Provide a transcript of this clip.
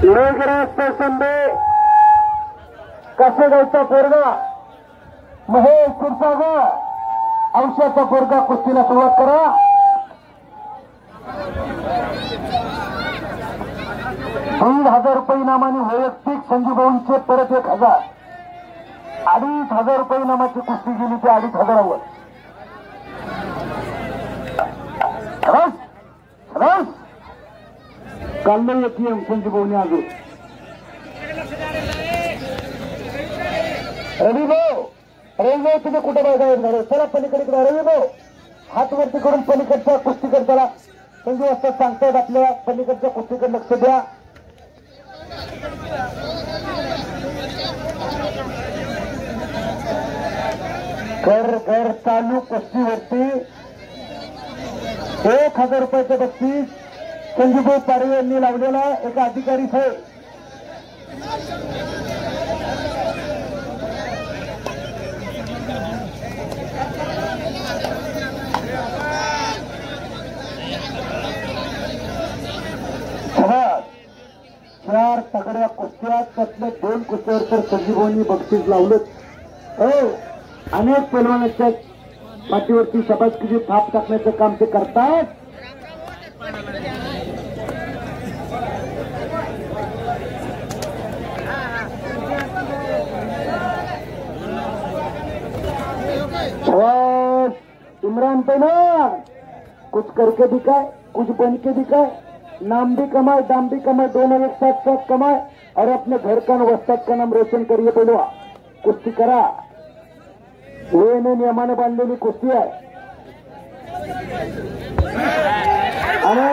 मेघराज संबे कासेगावचा पोरगा महेश क्षीरसागर औषधाचा पोरगा कुस्तीला सुरुवात करा. ₹1,000 इनामाने वैयक्तिक संजीवभाऊंचे परत 1,000. ₹2,500 इनामाची कुस्ती गेली ते 2,500वर. काल नाही एटीएम संजीवभाऊने अजून. रविभाऊ तुम्ही कुठे बघायला झालं. चला पलीकडे रविभाऊ हात वरती करून पलीकडच्या कुस्तीकडे चला. संजीव असतात सांगतायत आपल्या पलीकडच्या कुस्तीकडे लक्ष द्या. घर चालू कुस्तीवरती ₹1,000 बक्षीस संजीवभाऊ पाडवे यांनी लावलेला एका अधिकारी साहेब. चार तगड्या कुस्त्या त्यातल्या 2 कुस्त्यावर तर संजीवभाऊंनी बक्षीस लावलं. अनेक पैलवानाच्या पाठीवरती शाबासकीची थाप टाकण्याचं काम ते करतात. इमरान पैलवान कुछ करके दिखाए, कुछ बन के दिखाए. नाम भी कमाए, दाम भी कमाए, दोनों एक साथ कमाए और अपने घर का वस्ताद का नाम रोशन करिए. पैलवा कुस्ती करा. वेळेने नियमाने बांधलेली कुस्ती आहे. आणि